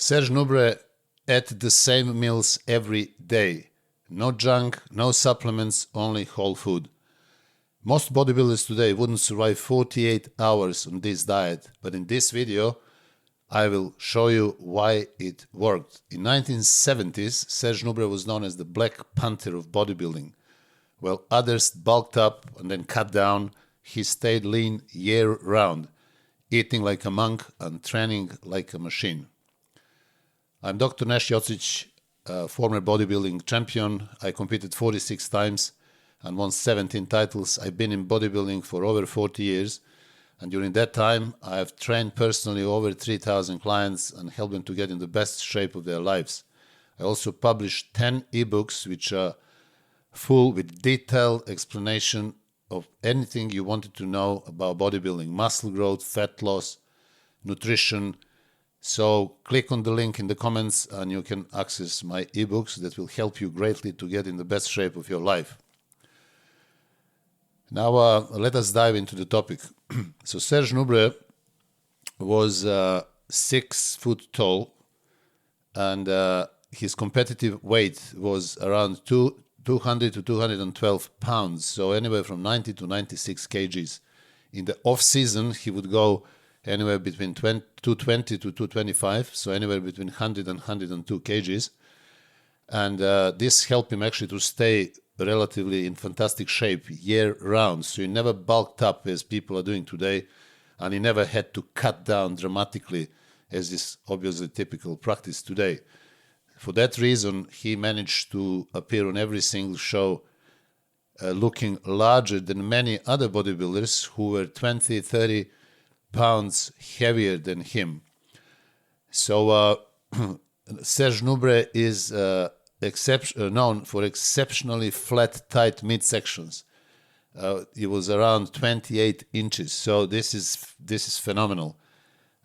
Serge Nubret ate the same meals every day. No junk, no supplements, only whole food. Most bodybuilders today wouldn't survive 48 hours on this diet, but in this video, I will show you why it worked. In 1970s, Serge Nubret was known as the Black Panther of bodybuilding. While others bulked up and then cut down, he stayed lean year-round, eating like a monk and training like a machine. I'm Dr. Nash Jocic, former bodybuilding champion. I competed 46 times and won 17 titles. I've been in bodybuilding for over 40 years. And during that time, I have trained personally over 3,000 clients and helped them to get in the best shape of their lives. I also published 10 ebooks which are full with detailed explanation of anything you wanted to know about bodybuilding, muscle growth, fat loss, nutrition. So click on the link in the comments and you can access my ebooks that will help you greatly to get in the best shape of your life. Now let us dive into the topic. So Serge Nubret was 6 foot tall and his competitive weight was around 200 to 212 pounds, so anywhere from 90 to 96 kgs. In the off season, he would go anywhere between 220 to 225, so anywhere between 100 and 102 kgs. And this helped him actually to stay relatively in fantastic shape year-round. So he never bulked up as people are doing today, and he never had to cut down dramatically, as is obviously typical practice today. For that reason, he managed to appear on every single show looking larger than many other bodybuilders who were 20, 30 pounds heavier than him. So Serge Nubret is known for exceptionally flat, tight midsections. It was around 28 inches, so this is phenomenal.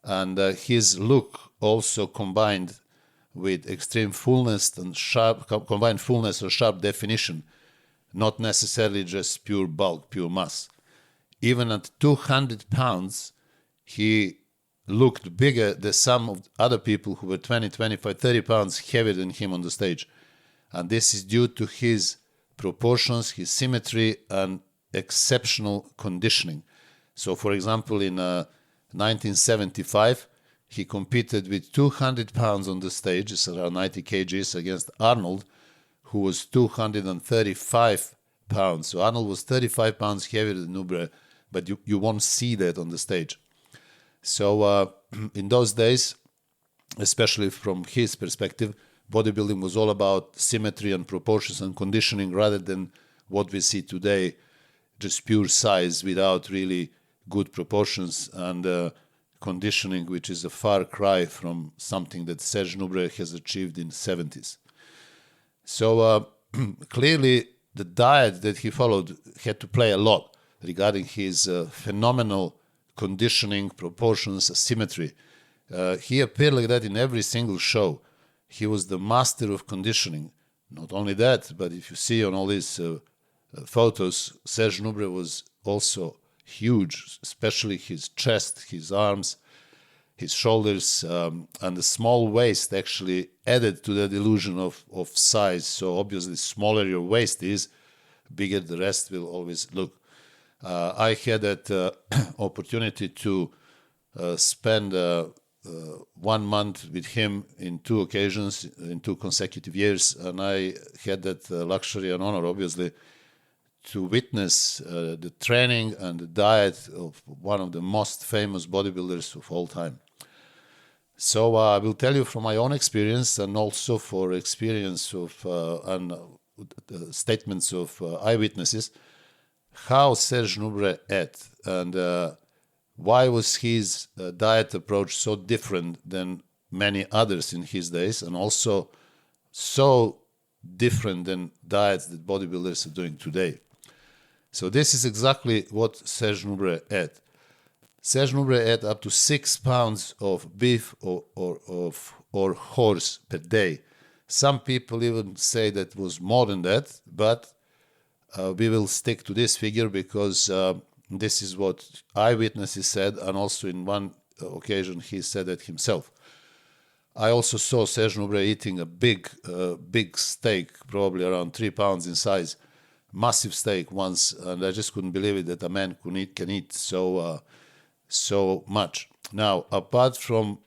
And his look also combined with extreme fullness and combined fullness or sharp definition, not necessarily just pure bulk, pure mass. Even at 200 pounds, he looked bigger than some of other people who were 20, 25, 30 pounds heavier than him on the stage. And this is due to his proportions, his symmetry, and exceptional conditioning. So, for example, in 1975, he competed with 200 pounds on the stage, it's around 90 kgs, against Arnold, who was 235 pounds. So Arnold was 35 pounds heavier than Nubret, but you won't see that on the stage. So in those days, especially from his perspective, bodybuilding was all about symmetry and proportions and conditioning rather than what we see today, just pure size without really good proportions and conditioning, which is a far cry from something that Serge Nubret has achieved in the 70s. So clearly the diet that he followed had to play a lot regarding his phenomenal conditioning, proportions, symmetry. He appeared like that in every single show. He was the master of conditioning. Not only that, but if you see on all these photos, Serge Nubret was also huge, especially his chest, his arms, his shoulders, and the small waist actually added to the illusion of size. So obviously, smaller your waist is, bigger the rest will always look. I had that opportunity to spend 1 month with him in 2 occasions, in 2 consecutive years, and I had that luxury and honor, obviously, to witness the training and the diet of one of the most famous bodybuilders of all time. So I will tell you from my own experience and also for experience of and statements of eyewitnesses how Serge Nubret ate and why was his diet approach so different than many others in his days, and also so different than diets that bodybuilders are doing today. So this is exactly what Serge Nubret ate. Serge Nubret ate up to 6 pounds of beef or horse per day. Some people even say that was more than that, but we will stick to this figure because this is what eyewitnesses said, and also in one occasion he said it himself. I also saw Serge Nubret eating a big steak, probably around 3 pounds in size, massive steak once, and I just couldn't believe it that a man can eat so much. Now, apart from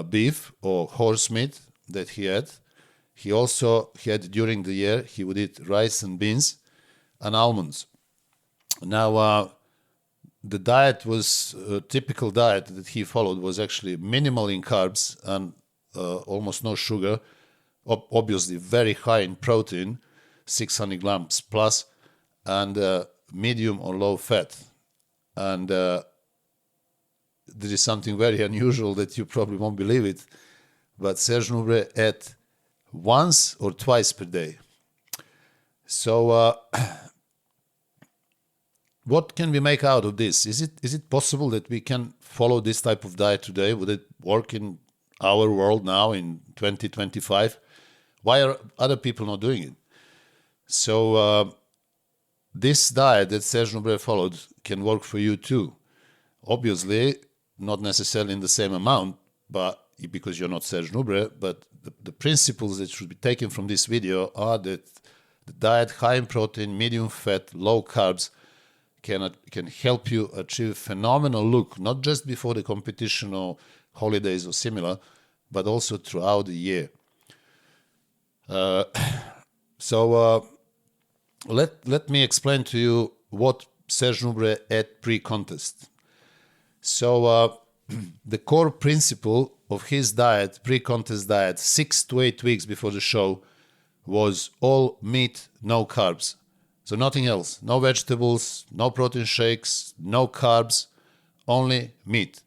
beef or horse meat that he had during the year, he would eat rice and beans and almonds. Now, the diet was a typical diet that he followed was actually minimal in carbs and almost no sugar, obviously very high in protein, 600 grams plus, and medium or low fat. And there is something very unusual that you probably won't believe it, but Serge Nubret ate once or twice per day. So what can we make out of this? Is it possible that we can follow this type of diet today? Would it work in our world now in 2025? Why are other people not doing it? So this diet that Serge Nubret followed can work for you too. Obviously, not necessarily in the same amount, but because you're not Serge Nubret, but the principles that should be taken from this video are that the diet high in protein, medium fat, low carbs can help you achieve phenomenal look, not just before the competition or holidays or similar, but also throughout the year. So let me explain to you what Serge Nubret ate pre-contest. So the core principle of his diet, pre-contest diet, 6 to 8 weeks before the show, was all meat, no carbs. So nothing else, no vegetables, no protein shakes, no carbs, only meat.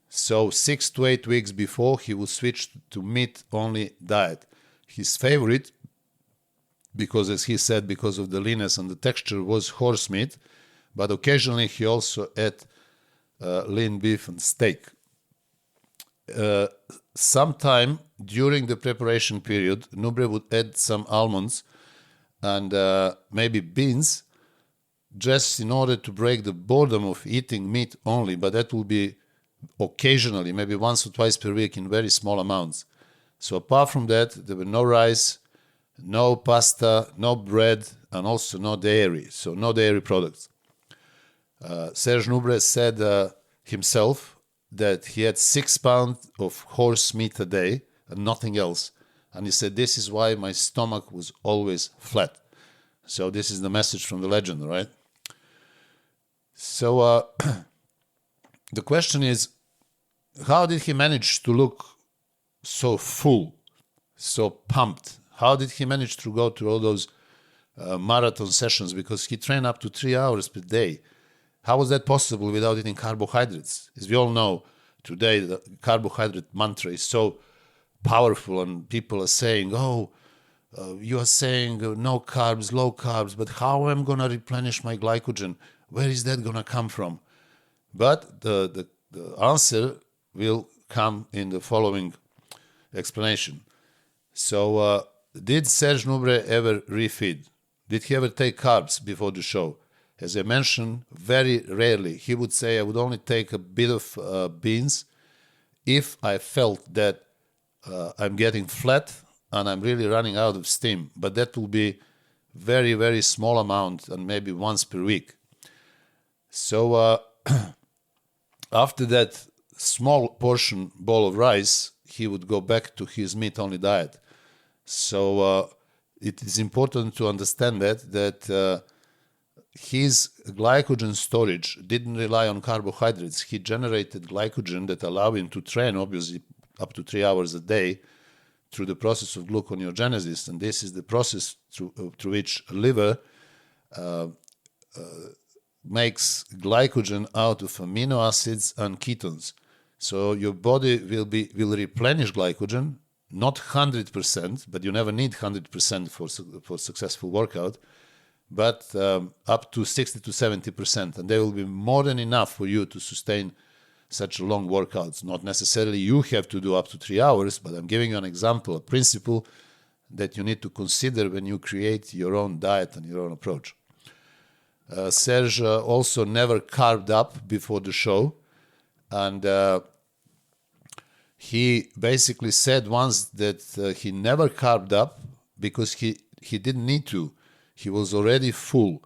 So 6 to 8 weeks before, he would switch to meat-only diet. His favorite, because as he said, because of the leanness and the texture, was horse meat, but occasionally he also ate lean beef and steak. Sometime during the preparation period, Nubret would add some almonds and maybe beans, just in order to break the boredom of eating meat only, but that will be occasionally, maybe once or twice per week in very small amounts. So apart from that, there were no rice, no pasta, no bread, and also no dairy, so no dairy products. Serge Nubret said himself that he had 6 pounds of horse meat a day and nothing else. And he said, this is why my stomach was always flat. So this is the message from the legend, right? So the question is, how did he manage to look so full, so pumped? How did he manage to go through all those marathon sessions? Because he trained up to 3 hours per day. How was that possible without eating carbohydrates? As we all know, today the carbohydrate mantra is so powerful, and people are saying, you are saying no carbs, low carbs, but how am I going to replenish my glycogen? Where is that going to come from? But the answer will come in the following explanation. So did Serge Nubret ever refeed? Did he ever take carbs before the show? As I mentioned, very rarely. He would say, I would only take a bit of beans if I felt that I'm getting flat and I'm really running out of steam. But that will be very, very small amount and maybe once per week. So after that small portion bowl of rice, he would go back to his meat-only diet. So it is important to understand that his glycogen storage didn't rely on carbohydrates. He generated glycogen that allowed him to train, obviously, up to 3 hours a day through the process of gluconeogenesis. And this is the process through which a liver makes glycogen out of amino acids and ketones. So your body will replenish glycogen, not 100%, but you never need 100% for successful workout, but up to 60 to 70%. And they will be more than enough for you to sustain such long workouts. Not necessarily you have to do up to 3 hours, but I'm giving you an example, a principle that you need to consider when you create your own diet and your own approach. Serge also never carved up before the show, and He basically said once that he never carved up because he didn't need to. He was already full.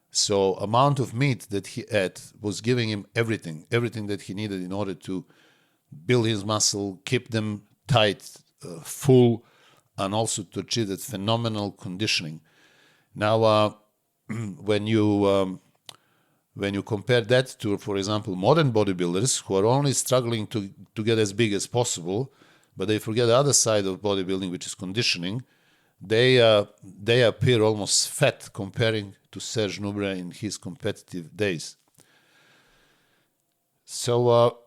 So amount of meat that he ate was giving him everything that he needed in order to build his muscle, keep them tight, full, and also to achieve that phenomenal conditioning. Now, when you compare that to, for example, modern bodybuilders who are only struggling to get as big as possible, but they forget the other side of bodybuilding, which is conditioning, they appear almost fat comparing to Serge Nubret in his competitive days. So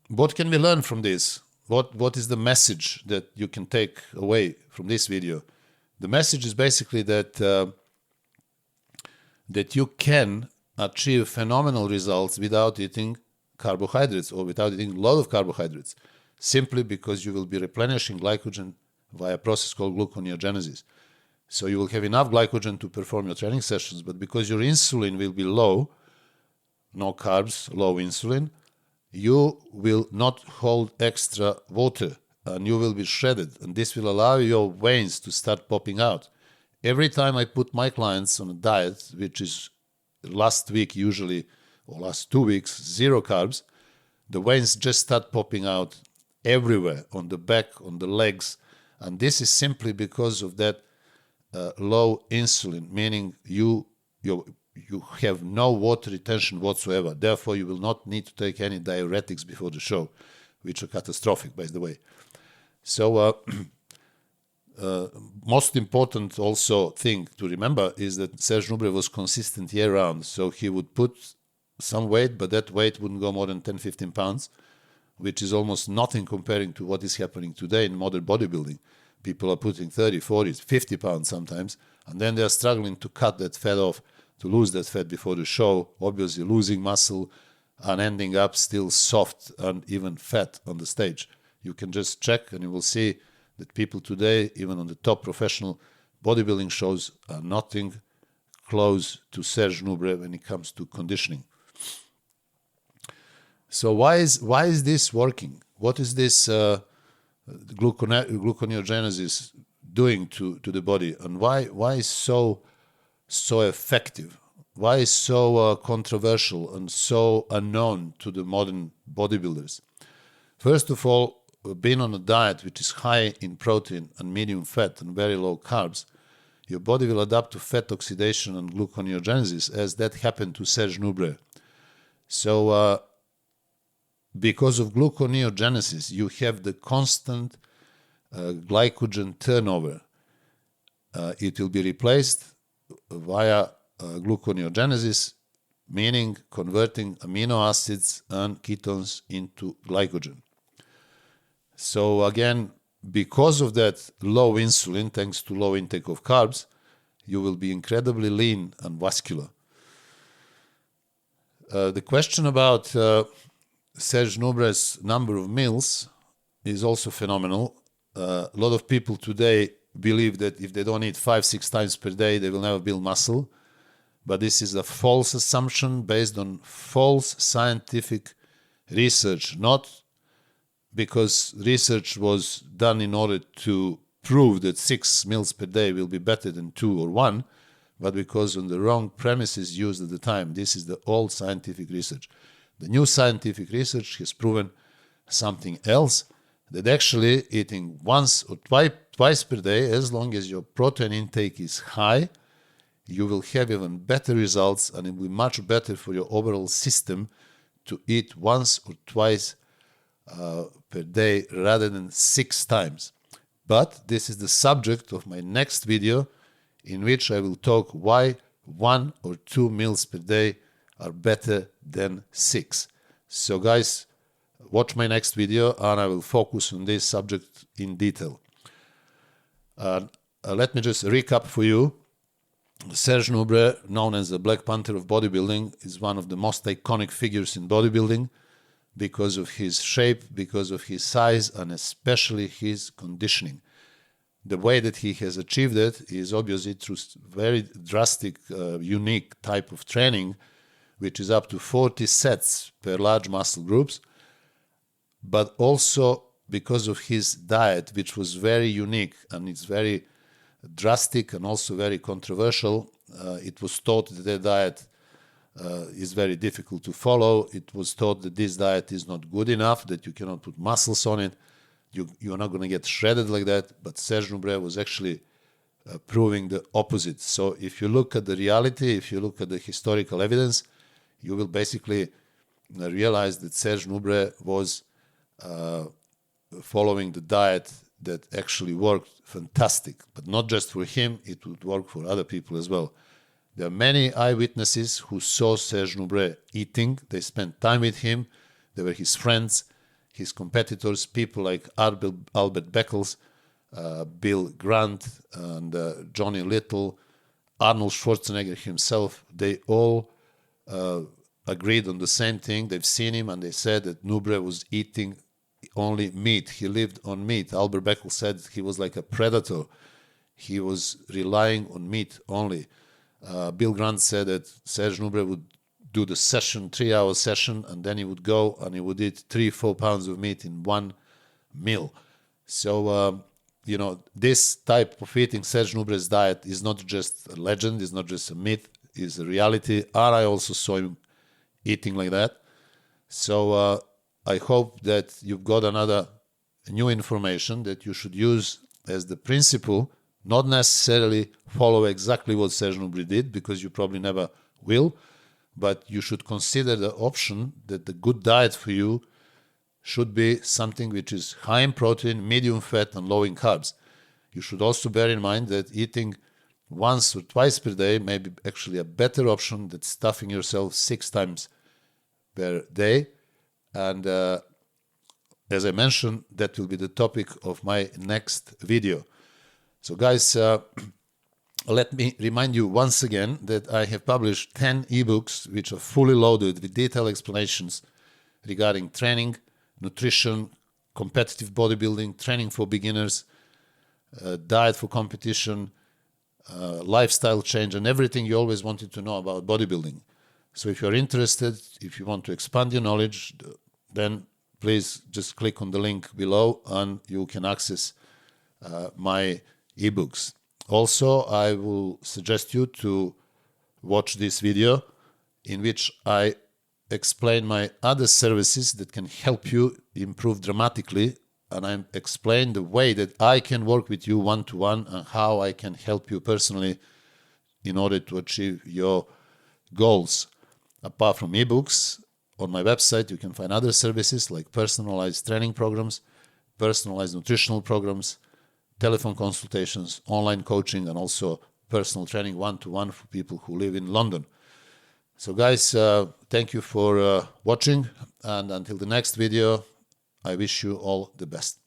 what can we learn from this? What is the message that you can take away from this video? The message is basically that you can achieve phenomenal results without eating carbohydrates or without eating a lot of carbohydrates, simply because you will be replenishing glycogen via a process called gluconeogenesis. So you will have enough glycogen to perform your training sessions, but because your insulin will be low, no carbs, low insulin, you will not hold extra water and you will be shredded. And this will allow your veins to start popping out. Every time I put my clients on a diet, which is last week usually, or last 2 weeks, 0 carbs, the veins just start popping out everywhere, on the back, on the legs. And this is simply because of that low insulin, meaning you have no water retention whatsoever. Therefore, you will not need to take any diuretics before the show, which are catastrophic, by the way. So, most important also thing to remember is that Serge Nubret was consistent year-round. So he would put some weight, but that weight wouldn't go more than 10, 15 pounds, which is almost nothing comparing to what is happening today in modern bodybuilding. People are putting 30, 40, 50 pounds sometimes, and then they're struggling to cut that fat off, to lose that fat before the show, obviously losing muscle and ending up still soft and even fat on the stage. You can just check and you will see that people today, even on the top professional bodybuilding shows, are nothing close to Serge Nubret when it comes to conditioning. So why is this working? What is this gluconeogenesis doing to the body, and why is so effective? Why is so controversial and so unknown to the modern bodybuilders? First of all, being on a diet which is high in protein and medium fat and very low carbs, your body will adapt to fat oxidation and gluconeogenesis, as that happened to Serge Nubret. So because of gluconeogenesis, you have the constant glycogen turnover. It will be replaced via gluconeogenesis, meaning converting amino acids and ketones into glycogen. So again, because of that low insulin, thanks to low intake of carbs, you will be incredibly lean and vascular. The question about Serge Nubret's number of meals is also phenomenal. A lot of people today believe that if they don't eat 5-6 times per day, they will never build muscle. But this is a false assumption based on false scientific research, not because research was done in order to prove that 6 meals per day will be better than 2 or 1, but because on the wrong premises used at the time. This is the old scientific research. The new scientific research has proven something else, that actually eating once or twice per day, as long as your protein intake is high, you will have even better results, and it will be much better for your overall system to eat once or twice per day rather than 6 times. But this is the subject of my next video, in which I will talk why 1 or 2 meals per day are better than 6. So guys, watch my next video and I will focus on this subject in detail. Let me just recap for you. Serge Nubret, known as the Black Panther of bodybuilding, is one of the most iconic figures in bodybuilding because of his shape, because of his size, and especially his conditioning. The way that he has achieved it is obviously through very drastic, unique type of training, which is up to 40 sets per large muscle groups, but also because of his diet, which was very unique and it's very drastic and also very controversial. It was thought that their diet is very difficult to follow. It was thought that this diet is not good enough, that you cannot put muscles on it. You're not going to get shredded like that. But Serge Nubret was actually proving the opposite. So if you look at the reality, if you look at the historical evidence, you will basically realize that Serge Nubret was following the diet that actually worked fantastic. But not just for him, it would work for other people as well. There are many eyewitnesses who saw Serge Nubret eating. They spent time with him. They were his friends, his competitors, people like Albert Beckles, Bill Grant, and Johnny Little, Arnold Schwarzenegger himself. They all agreed on the same thing. They've seen him and they said that Nubret was eating only meat. He lived on meat. Albert Beckles said he was like a predator. He was relying on meat only. Bill Grant said that Serge Nubret would do the session, 3-hour session, and then he would go and he would eat 3-4 pounds of meat in one meal. So, this type of eating, Serge Nubret's diet, is not just a legend, is not just a myth, is a reality. I also saw him eating like that. So I hope that you've got another new information that you should use as the principle, not necessarily follow exactly what Serge Nubret did, because you probably never will, but you should consider the option that the good diet for you should be something which is high in protein, medium fat, and low in carbs. You should also bear in mind that eating once or twice per day may be actually a better option than stuffing yourself 6 times per day. And as I mentioned, that will be the topic of my next video. So guys, let me remind you once again that I have published 10 ebooks which are fully loaded with detailed explanations regarding training, nutrition, competitive bodybuilding, training for beginners, diet for competition, lifestyle change, and everything you always wanted to know about bodybuilding. So if you're interested, if you want to expand your knowledge, then please just click on the link below and you can access my ebooks. Also, I will suggest you to watch this video in which I explain my other services that can help you improve dramatically, and I explain the way that I can work with you one-to-one and how I can help you personally in order to achieve your goals. Apart from ebooks, on my website you can find other services like personalized training programs, personalized nutritional programs, telephone consultations, online coaching, and also personal training one-to-one for people who live in London. So guys, thank you for watching, and until the next video, I wish you all the best.